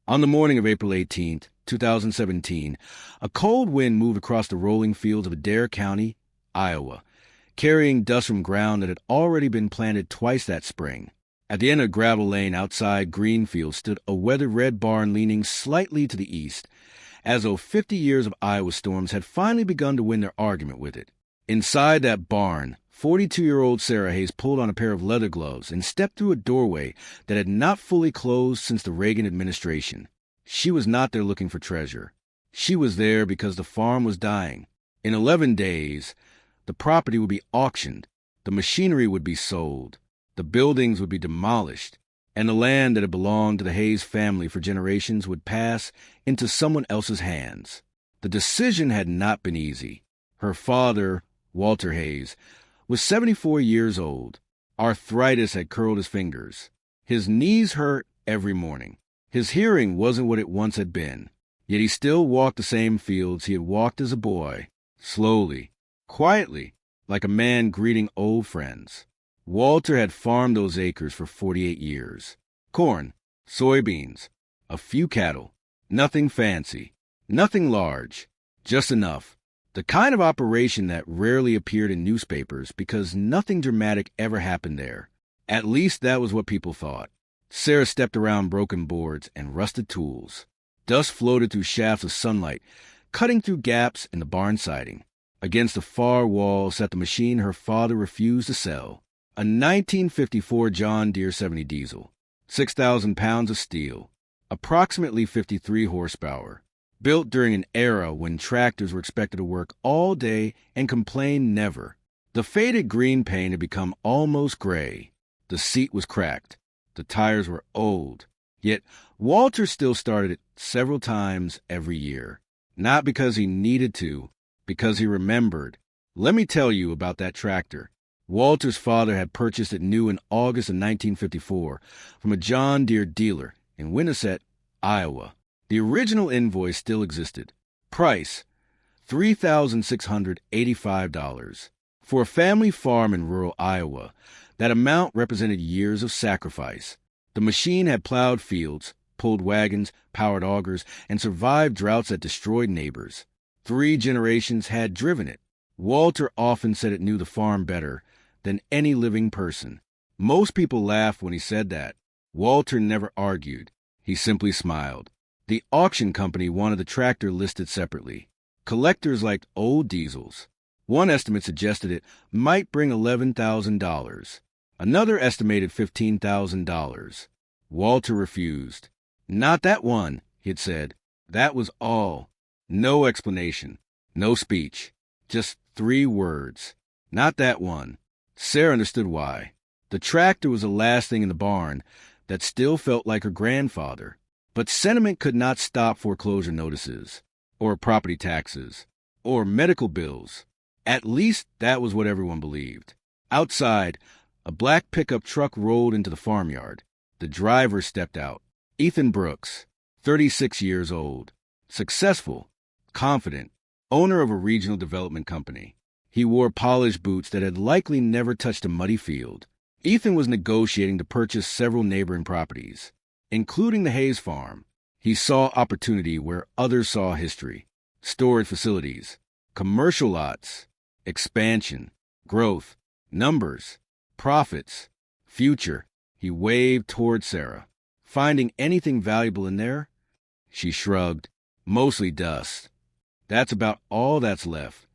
On the morning of April 18th, 2017, a cold wind moved across the rolling fields of Adair County, Iowa, carrying dust from ground that had already been planted twice that spring. At the end of a gravel lane outside Greenfield stood a weathered red barn leaning slightly to the east, as though 50 years of Iowa storms had finally begun to win their argument with it. Inside that barn, 42-year-old Sarah Hayes pulled on a pair of leather gloves and stepped through a doorway that had not fully closed since the Reagan administration. She was not there looking for treasure. She was there because the farm was dying. In 11 days, the property would be auctioned, the machinery would be sold, the buildings would be demolished, and the land that had belonged to the Hayes family for generations would pass into someone else's hands. The decision had not been easy. Her father, Walter Hayes, was 74 years old. Arthritis had curled his fingers. His knees hurt every morning. His hearing wasn't what it once had been, yet he still walked the same fields he had walked as a boy, slowly, quietly, like a man greeting old friends. Walter had farmed those acres for 48 years. Corn, soybeans, a few cattle, nothing fancy, nothing large, just enough. The kind of operation that rarely appeared in newspapers because nothing dramatic ever happened there. At least that was what people thought. Sarah stepped around broken boards and rusted tools. Dust floated through shafts of sunlight, cutting through gaps in the barn siding. Against the far wall sat the machine her father refused to sell, a 1954 John Deere 70 diesel, 6,000 pounds of steel, approximately 53 horsepower. Built during an era when tractors were expected to work all day and complain never. The faded green paint had become almost gray. The seat was cracked. The tires were old. Yet Walter still started it several times every year. Not because he needed to, because he remembered. Let me tell you about that tractor. Walter's father had purchased it new in August of 1954 from a John Deere dealer in Winnisett, Iowa. The original invoice still existed. Price, $3,685. For a family farm in rural Iowa, that amount represented years of sacrifice. The machine had plowed fields, pulled wagons, powered augers, and survived droughts that destroyed neighbors. 3 generations had driven it. Walter often said it knew the farm better than any living person. Most people laughed when he said that. Walter never argued. He simply smiled. The auction company wanted the tractor listed separately. Collectors liked old diesels. One estimate suggested it might bring $11,000. Another estimated $15,000. Walter refused. Not that one, he had said. That was all. No explanation. No speech. Just 3 words. Not that one. Sarah understood why. The tractor was the last thing in the barn that still felt like her grandfather. But sentiment could not stop foreclosure notices, or property taxes, or medical bills. At least that was what everyone believed. Outside, a black pickup truck rolled into the farmyard. The driver stepped out. Ethan Brooks, 36 years old, successful, confident, owner of a regional development company. He wore polished boots that had likely never touched a muddy field. Ethan was negotiating to purchase several neighboring properties, including the Hayes farm. He saw opportunity where others saw history. Storage facilities, commercial lots, expansion, growth, numbers, profits, future. He waved toward Sarah. Finding anything valuable in there? She shrugged. Mostly dust. That's about all that's left.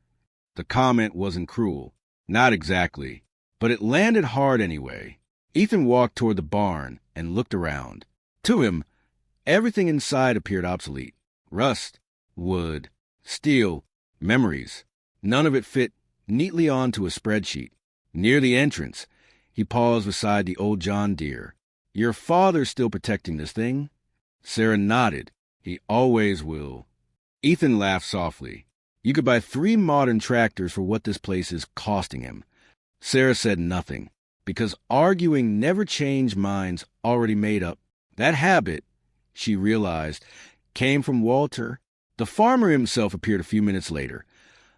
The comment wasn't cruel. Not exactly. But it landed hard anyway. Ethan walked toward the barn and looked around. To him, everything inside appeared obsolete. Rust, wood, steel, memories. None of it fit neatly onto a spreadsheet. Near the entrance, he paused beside the old John Deere. Your father's still protecting this thing? Sarah nodded. He always will. Ethan laughed softly. You could buy 3 modern tractors for what this place is costing him. Sarah said nothing, because arguing never changed minds already made up. That habit, she realized, came from Walter. The farmer himself appeared a few minutes later,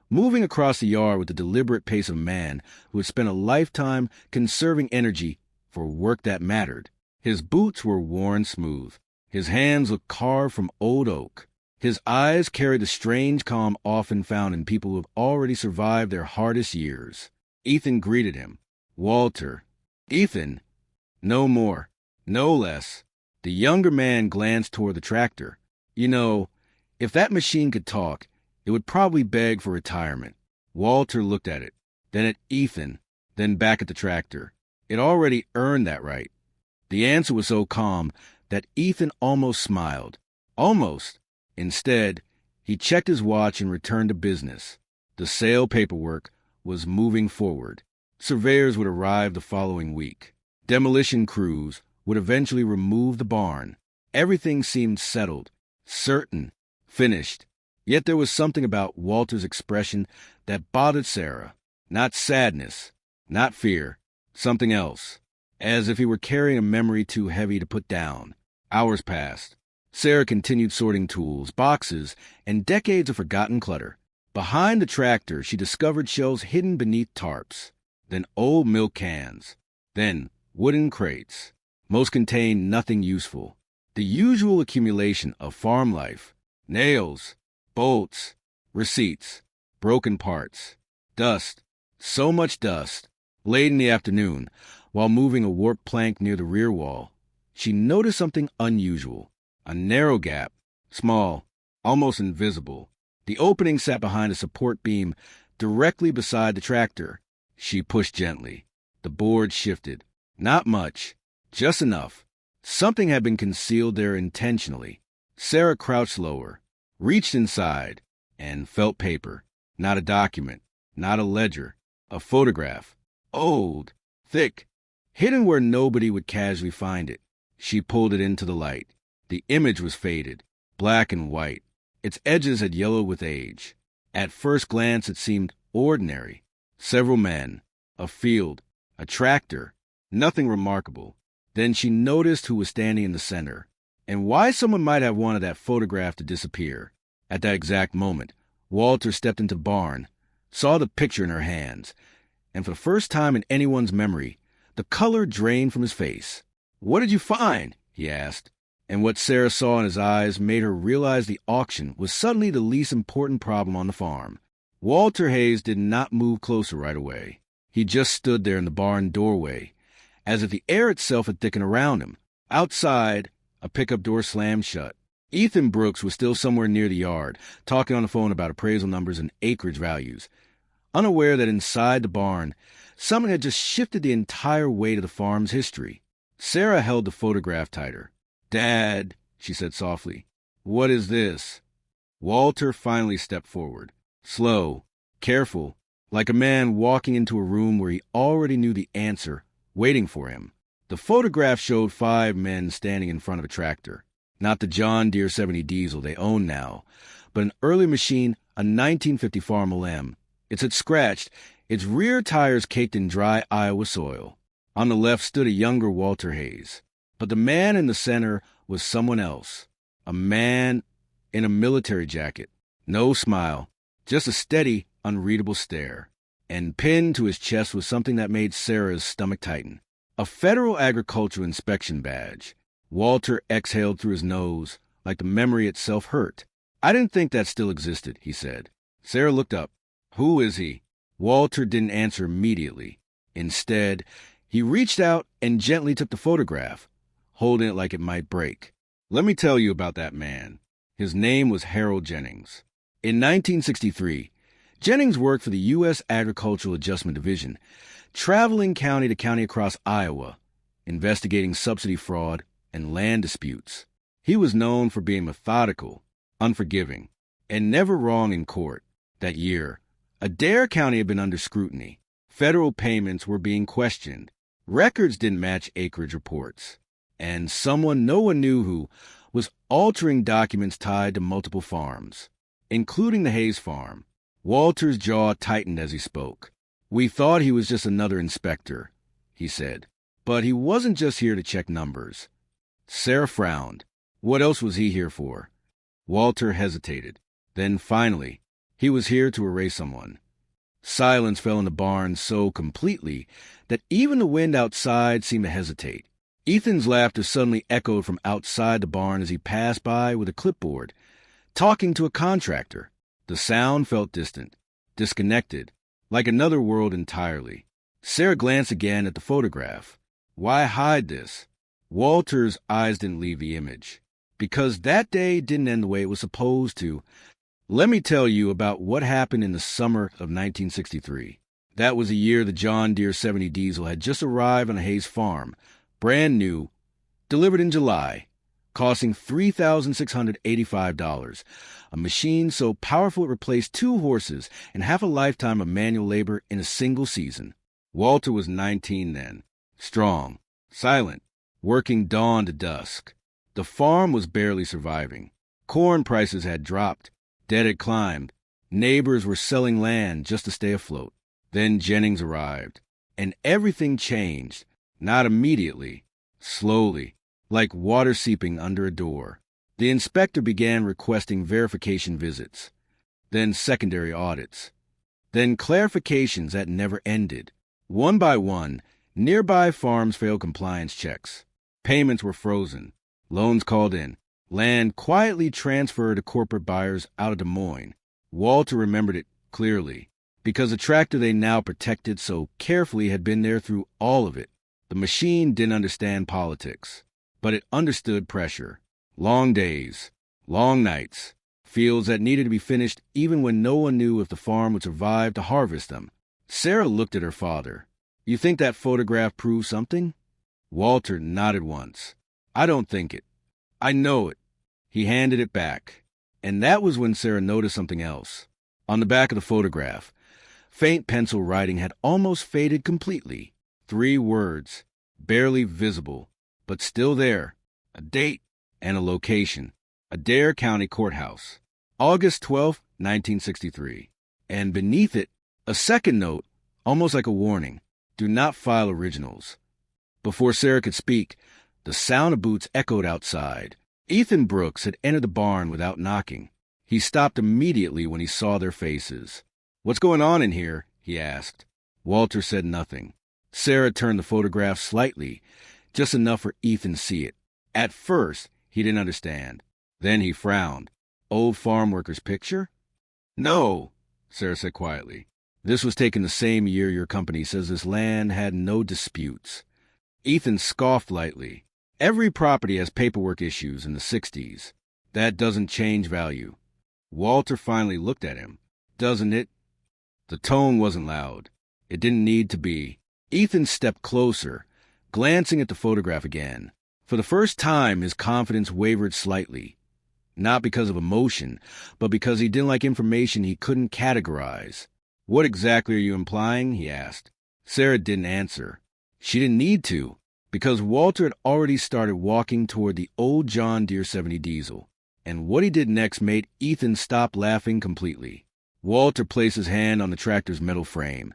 moving across the yard with the deliberate pace of a man who had spent a lifetime conserving energy for work that mattered. His boots were worn smooth. His hands looked carved from old oak. His eyes carried the strange calm often found in people who have already survived their hardest years. Ethan greeted him. Walter. Ethan. No more. No less. The younger man glanced toward the tractor. You know, if that machine could talk, it would probably beg for retirement. Walter looked at it, then at Ethan, then back at the tractor. It already earned that right. The answer was so calm that Ethan almost smiled. Almost. Instead, he checked his watch and returned to business. The sale paperwork was moving forward. Surveyors would arrive the following week. Demolition crews would eventually remove the barn. Everything seemed settled, certain, finished. Yet there was something about Walter's expression that bothered Sarah. Not sadness, not fear, something else. As if he were carrying a memory too heavy to put down. Hours passed. Sarah continued sorting tools, boxes, and decades of forgotten clutter. Behind the tractor, she discovered shelves hidden beneath tarps, then old milk cans, then wooden crates. Most contained nothing useful. The usual accumulation of farm life. Nails, bolts, receipts, broken parts, dust, so much dust. Late in the afternoon, while moving a warped plank near the rear wall, she noticed something unusual. A narrow gap, small, almost invisible. The opening sat behind a support beam directly beside the tractor. She pushed gently. The board shifted. Not much, just enough. Something had been concealed there intentionally. Sarah crouched lower, reached inside, and felt paper. Not a document, not a ledger, a photograph. Old, thick, hidden where nobody would casually find it. She pulled it into the light. The image was faded, black and white. Its edges had yellowed with age. At first glance it seemed ordinary. Several men, a field, a tractor, nothing remarkable. Then she noticed who was standing in the center, and why someone might have wanted that photograph to disappear. At that exact moment, Walter stepped into the barn, saw the picture in her hands, and for the first time in anyone's memory, the color drained from his face. "What did you find?" he asked. And what Sarah saw in his eyes made her realize the auction was suddenly the least important problem on the farm. Walter Hayes did not move closer right away. He just stood there in the barn doorway, as if the air itself had thickened around him. Outside, a pickup door slammed shut. Ethan Brooks was still somewhere near the yard, talking on the phone about appraisal numbers and acreage values, unaware that inside the barn, someone had just shifted the entire weight of the farm's history. Sarah held the photograph tighter. "Dad," she said softly, "what is this?" Walter finally stepped forward, slow, careful, like a man walking into a room where he already knew the answer, waiting for him. The photograph showed 5 men standing in front of a tractor. Not the John Deere 70 diesel they own now, but an early machine, a 1950 Farmel M. It had scratched, its rear tires caked in dry Iowa soil. On the left stood a younger Walter Hayes. But the man in the center was someone else. A man in a military jacket. No smile, just a steady, unreadable stare. And pinned to his chest was something that made Sarah's stomach tighten. A Federal Agricultural Inspection badge. Walter exhaled through his nose, like the memory itself hurt. "I didn't think that still existed," he said. Sarah looked up. "Who is he?" Walter didn't answer immediately. Instead, he reached out and gently took the photograph, holding it like it might break. "Let me tell you about that man." His name was Harold Jennings. In 1963, Jennings worked for the U.S. Agricultural Adjustment Division, traveling county to county across Iowa, investigating subsidy fraud and land disputes. He was known for being methodical, unforgiving, and never wrong in court. That year, Adair County had been under scrutiny. Federal payments were being questioned. Records didn't match acreage reports. And someone no one knew who was altering documents tied to multiple farms, including the Hayes farm. Walter's jaw tightened as he spoke. "We thought he was just another inspector," he said. "But he wasn't just here to check numbers." Sarah frowned. What else was he here for? Walter hesitated. Then finally, he was here to erase someone. Silence fell in the barn so completely that even the wind outside seemed to hesitate. Ethan's laughter suddenly echoed from outside the barn as he passed by with a clipboard, talking to a contractor. The sound felt distant, disconnected, like another world entirely. Sarah glanced again at the photograph. Why hide this? Walter's eyes didn't leave the image. Because that day didn't end the way it was supposed to. Let me tell you about what happened in the summer of 1963. That was a year the John Deere 70 diesel had just arrived on a Hayes farm, brand new, delivered in July, costing $3,685, a machine so powerful it replaced 2 horses and half a lifetime of manual labor in a single season. Walter was 19 then, strong, silent, working dawn to dusk. The farm was barely surviving. Corn prices had dropped, debt had climbed, neighbors were selling land just to stay afloat. Then Jennings arrived, and everything changed, not immediately, slowly, like water seeping under a door. The inspector began requesting verification visits, then secondary audits, then clarifications that never ended. One by one, nearby farms failed compliance checks. Payments were frozen, loans called in, land quietly transferred to corporate buyers out of Des Moines. Walter remembered it clearly, because the tractor they now protected so carefully had been there through all of it. The machine didn't understand politics, but it understood pressure. Long days, long nights, fields that needed to be finished even when no one knew if the farm would survive to harvest them. Sarah looked at her father. You think that photograph proves something? Walter nodded once. I don't think it. I know it. He handed it back. And that was when Sarah noticed something else. On the back of the photograph, faint pencil writing had almost faded completely. 3 words, barely visible, but still there. A date and a location. Adair County Courthouse. August 12, 1963. And beneath it, a second note, almost like a warning. Do not file originals. Before Sarah could speak, the sound of boots echoed outside. Ethan Brooks had entered the barn without knocking. He stopped immediately when he saw their faces. What's going on in here? He asked. Walter said nothing. Sarah turned the photograph slightly, just enough for Ethan to see it. At first, he didn't understand. Then he frowned. Old farm worker's picture? No, Sarah said quietly. This was taken the same year your company says this land had no disputes. Ethan scoffed lightly. Every property has paperwork issues in the 60s. That doesn't change value. Walter finally looked at him. Doesn't it? The tone wasn't loud. It didn't need to be. Ethan stepped closer, glancing at the photograph again. For the first time, his confidence wavered slightly. Not because of emotion, but because he didn't like information he couldn't categorize. What exactly are you implying? He asked. Sarah didn't answer. She didn't need to, because Walter had already started walking toward the old John Deere 70 diesel. And what he did next made Ethan stop laughing completely. Walter placed his hand on the tractor's metal frame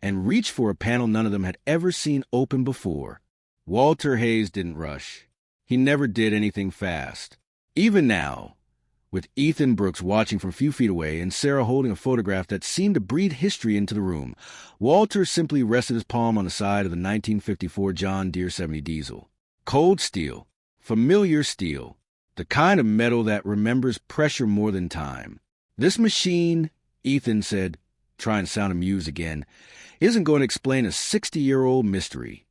and reached for a panel none of them had ever seen open before. Walter Hayes didn't rush. He never did anything fast. Even now, with Ethan Brooks watching from a few feet away and Sarah holding a photograph that seemed to breathe history into the room, Walter simply rested his palm on the side of the 1954 John Deere 70 diesel. Cold steel, familiar steel, the kind of metal that remembers pressure more than time. This machine, Ethan said, trying to sound amused again, isn't going to explain a 60-year-old mystery.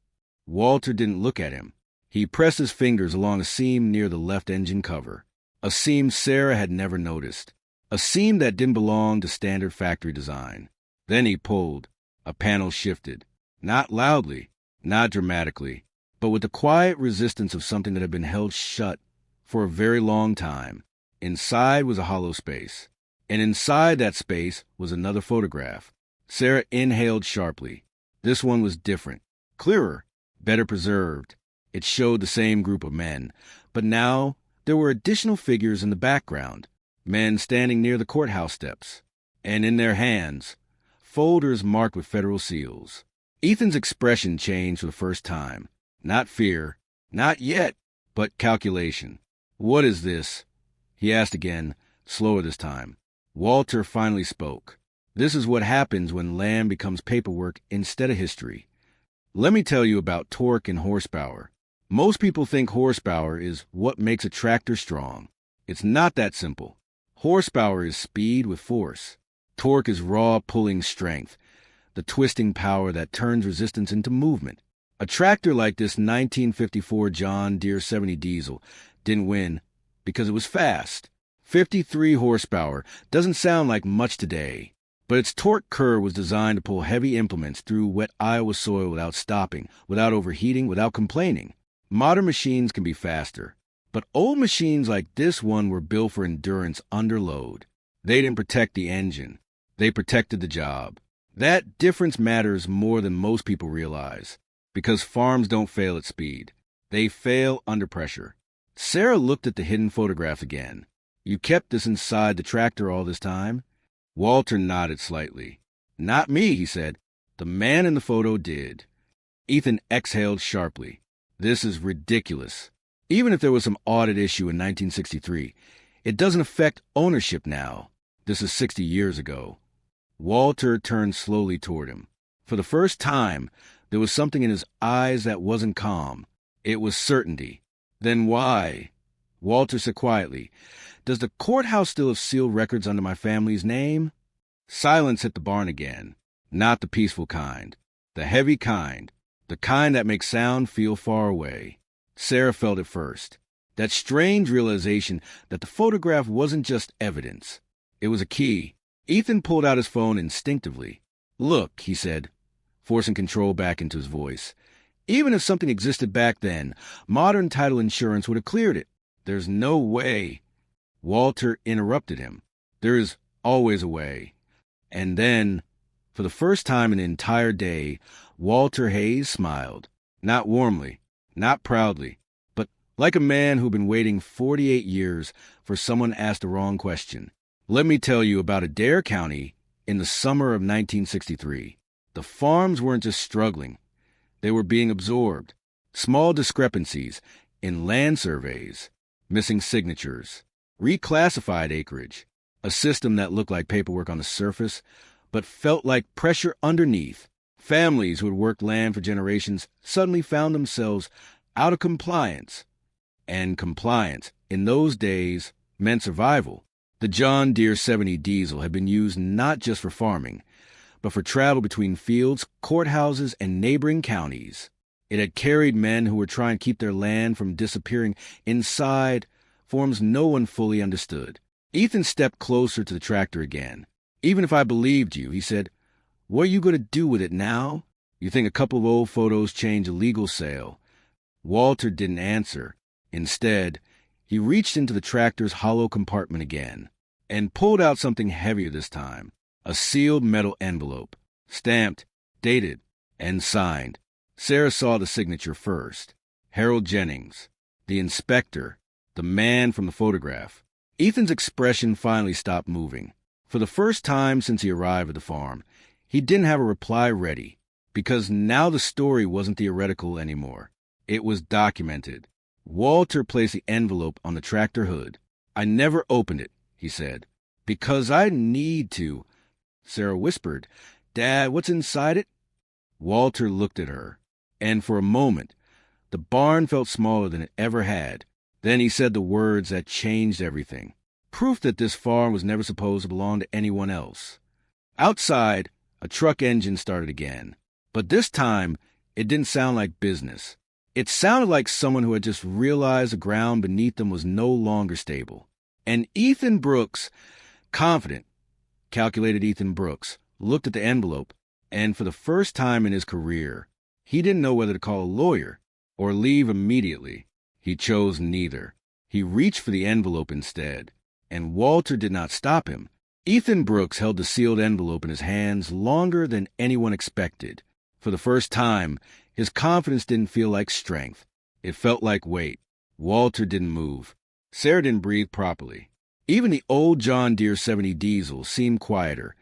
Walter didn't look at him. He pressed his fingers along a seam near the left engine cover. A seam Sarah had never noticed. A seam that didn't belong to standard factory design. Then he pulled. A panel shifted. Not loudly, not dramatically, but with the quiet resistance of something that had been held shut for a very long time. Inside was a hollow space. And inside that space was another photograph. Sarah inhaled sharply. This one was different, clearer, better preserved. It showed the same group of men, but now there were additional figures in the background, men standing near the courthouse steps, and in their hands, folders marked with federal seals. Ethan's expression changed for the first time. Not fear, not yet, but calculation. What is this? He asked again, slower this time. Walter finally spoke. This is what happens when land becomes paperwork instead of history. Let me tell you about torque and horsepower. Most people think horsepower is what makes a tractor strong. It's not that simple. Horsepower is speed with force. Torque is raw pulling strength, the twisting power that turns resistance into movement. A tractor like this 1954 John Deere 70 diesel didn't win because it was fast. 53 horsepower doesn't sound like much today, but its torque curve was designed to pull heavy implements through wet Iowa soil without stopping, without overheating, without complaining. Modern machines can be faster, but old machines like this one were built for endurance under load. They didn't protect the engine. They protected the job. That difference matters more than most people realize, because farms don't fail at speed. They fail under pressure. Sarah looked at the hidden photograph again. You kept this inside the tractor all this time? Walter nodded slightly. Not me, he said. The man in the photo did. Ethan exhaled sharply. This is ridiculous. Even if there was some audit issue in 1963, it doesn't affect ownership now. This is 60 years ago. Walter turned slowly toward him. For the first time, there was something in his eyes that wasn't calm. It was certainty. Then why? Walter said quietly, Does the courthouse still have sealed records under my family's name? Silence hit the barn again. Not the peaceful kind. The heavy kind. The kind that makes sound feel far away. Sarah felt it first. That strange realization that the photograph wasn't just evidence. It was a key. Ethan pulled out his phone instinctively. Look, he said, forcing control back into his voice. Even if something existed back then, modern title insurance would have cleared it. There's no way. Walter interrupted him. There is always a way. And then, for the first time in the entire day, Walter Hayes smiled. Not warmly, not proudly, but like a man who'd been waiting 48 years for someone to ask the wrong question. Let me tell you about Adair County in the summer of 1963. The farms weren't just struggling. They were being absorbed. Small discrepancies in land surveys, missing signatures, reclassified acreage, a system that looked like paperwork on the surface, but felt like pressure underneath. Families who had worked land for generations suddenly found themselves out of compliance. And compliance, in those days, meant survival. The John Deere 70 diesel had been used not just for farming, but for travel between fields, courthouses, and neighboring counties. It had carried men who were trying to keep their land from disappearing inside forms no one fully understood. Ethan stepped closer to the tractor again. Even if I believed you, he said, what are you going to do with it now? You think a couple of old photos change a legal sale? Walter didn't answer. Instead, he reached into the tractor's hollow compartment again and pulled out something heavier this time, a sealed metal envelope, stamped, dated, and signed. Sarah saw the signature first. Harold Jennings, the inspector, the man from the photograph. Ethan's expression finally stopped moving. For the first time since he arrived at the farm, he didn't have a reply ready, because now the story wasn't theoretical anymore. It was documented. Walter placed the envelope on the tractor hood. I never opened it, he said. Because I need to. Sarah whispered, Dad, what's inside it? Walter looked at her, and for a moment, the barn felt smaller than it ever had. Then he said the words that changed everything. Proof that this farm was never supposed to belong to anyone else. Outside, a truck engine started again. But this time, it didn't sound like business. It sounded like someone who had just realized the ground beneath them was no longer stable. And Ethan Brooks, confident, calculated Ethan Brooks, looked at the envelope, and for the first time in his career, he didn't know whether to call a lawyer or leave immediately. He chose neither. He reached for the envelope instead, and Walter did not stop him. Ethan Brooks held the sealed envelope in his hands longer than anyone expected. For the first time, his confidence didn't feel like strength. It felt like weight. Walter didn't move. Sarah didn't breathe properly. Even the old John Deere 70 diesel seemed quieter,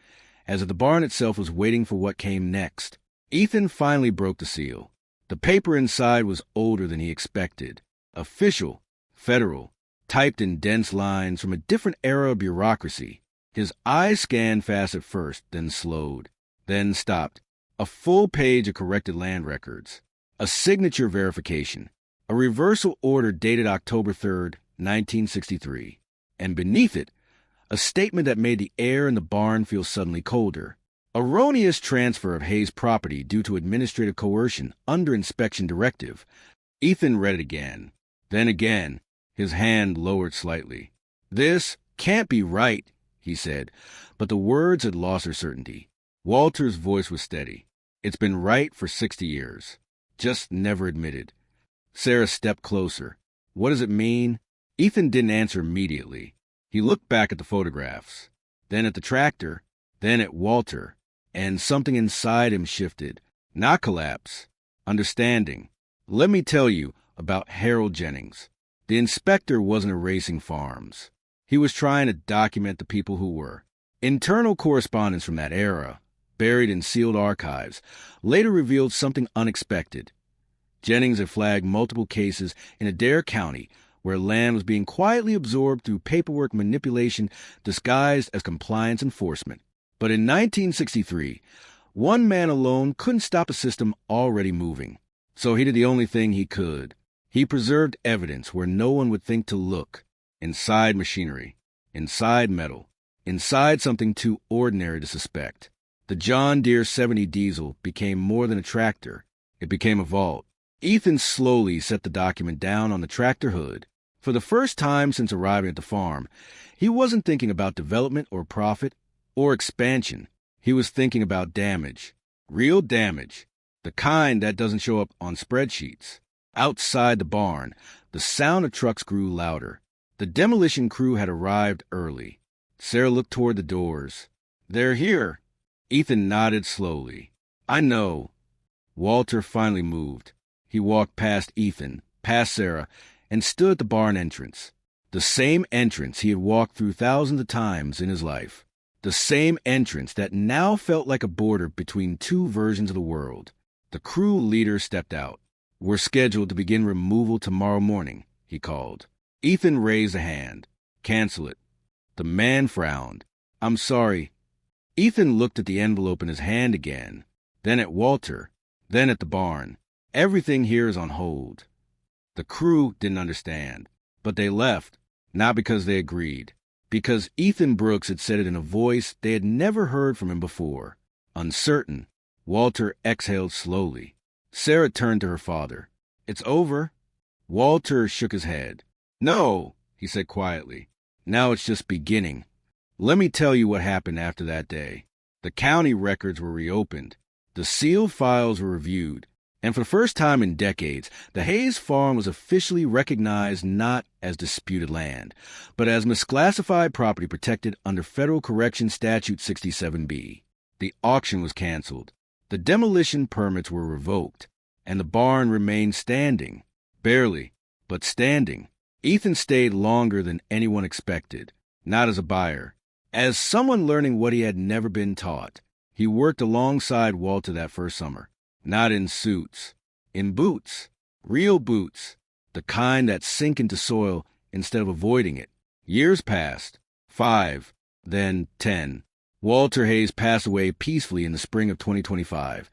as if the barn itself was waiting for what came next. Ethan finally broke the seal. The paper inside was older than he expected. Official, federal, typed in dense lines from a different era of bureaucracy. His eyes scanned fast at first, then slowed, then stopped. A full page of corrected land records. A signature verification. a reversal order dated October 3rd, 1963, and beneath it, a statement that made the air in the barn feel suddenly colder. Erroneous transfer of Hayes' property due to administrative coercion under inspection directive. Ethan read it again. Then again, his hand lowered slightly. "This can't be right," he said, but the words had lost their certainty. Walter's voice was steady. "It's been right for 60 years. Just never admitted." Sarah stepped closer. "What does it mean?" Ethan didn't answer immediately. He looked back at the photographs, then at the tractor, then at Walter, and something inside him shifted. Not collapse. Understanding. "Let me tell you about Harold Jennings." The inspector wasn't erasing farms. He was trying to document the people who were. Internal correspondence from that era, buried in sealed archives, later revealed something unexpected. Jennings had flagged multiple cases in Adair County where land was being quietly absorbed through paperwork manipulation disguised as compliance enforcement. But in 1963, one man alone couldn't stop a system already moving. So he did the only thing he could. He preserved evidence where no one would think to look. Inside machinery. Inside metal. Inside something too ordinary to suspect. The John Deere 70 diesel became more than a tractor. It became a vault. Ethan slowly set the document down on the tractor hood. For the first time since arriving at the farm, he wasn't thinking about development or profit or expansion. He was thinking about damage. Real damage. The kind that doesn't show up on spreadsheets. Outside the barn, the sound of trucks grew louder. The demolition crew had arrived early. Sarah looked toward the doors. "They're here." Ethan nodded slowly. "I know." Walter finally moved. He walked past Ethan, past Sarah, and stood at the barn entrance. The same entrance he had walked through thousands of times in his life. The same entrance that now felt like a border between two versions of the world. The crew leader stepped out. "We're scheduled to begin removal tomorrow morning," he called. Ethan raised a hand. "Cancel it." The man frowned. "I'm sorry." Ethan looked at the envelope in his hand again, then at Walter, then at the barn. "Everything here is on hold." The crew didn't understand, but they left, not because they agreed, because Ethan Brooks had said it in a voice they had never heard from him before. Uncertain, Walter exhaled slowly. Sarah turned to her father. "It's over?" Walter shook his head. "No," he said quietly. "Now it's just beginning. Let me tell you what happened after that day. The county records were reopened. The sealed files were reviewed. And for the first time in decades, the Hayes farm was officially recognized not as disputed land, but as misclassified property protected under Federal Correction Statute 67B. The auction was canceled. The demolition permits were revoked, and the barn remained standing. Barely, but standing. Ethan stayed longer than anyone expected, not as a buyer. As someone learning what he had never been taught, he worked alongside Walter that first summer. Not in suits, in boots, real boots, the kind that sink into soil instead of avoiding it. Years passed, 5, then 10. Walter Hayes passed away peacefully in the spring of 2025,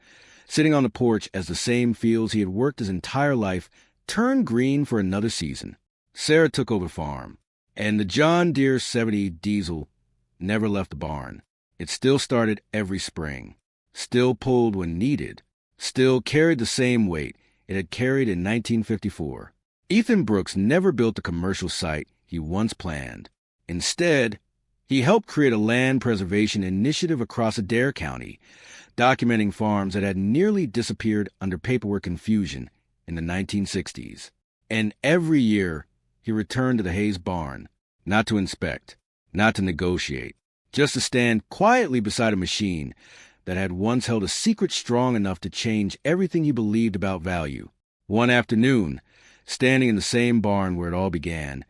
sitting on the porch as the same fields he had worked his entire life turned green for another season. Sarah took over the farm, and the John Deere 70 diesel never left the barn. It still started every spring, still pulled when needed, still carried the same weight it had carried in 1954. Ethan Brooks never built the commercial site he once planned. Instead, he helped create a land preservation initiative across Adair County, documenting farms that had nearly disappeared under paperwork confusion in the 1960s. And every year, he returned to the Hayes barn, not to inspect, not to negotiate, just to stand quietly beside a machine that had once held a secret strong enough to change everything he believed about value. One afternoon, standing in the same barn where it all began,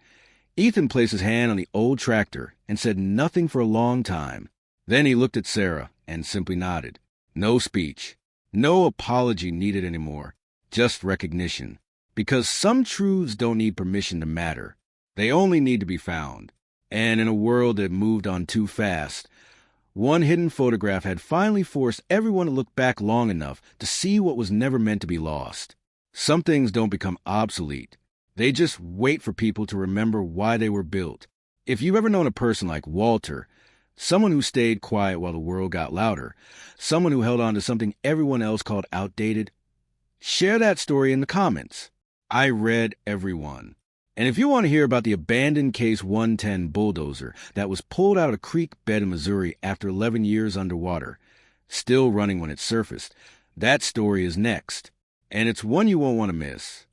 Ethan placed his hand on the old tractor and said nothing for a long time. Then he looked at Sarah and simply nodded. No speech, no apology needed anymore, just recognition. Because some truths don't need permission to matter. They only need to be found. And in a world that moved on too fast, one hidden photograph had finally forced everyone to look back long enough to see what was never meant to be lost. Some things don't become obsolete. They just wait for people to remember why they were built. If you've ever known a person like Walter, someone who stayed quiet while the world got louder, someone who held on to something everyone else called outdated, share that story in the comments. I read every one. And if you want to hear about the abandoned Case 110 bulldozer that was pulled out of a creek bed in Missouri after 11 years underwater, still running when it surfaced, that story is next. And it's one you won't want to miss.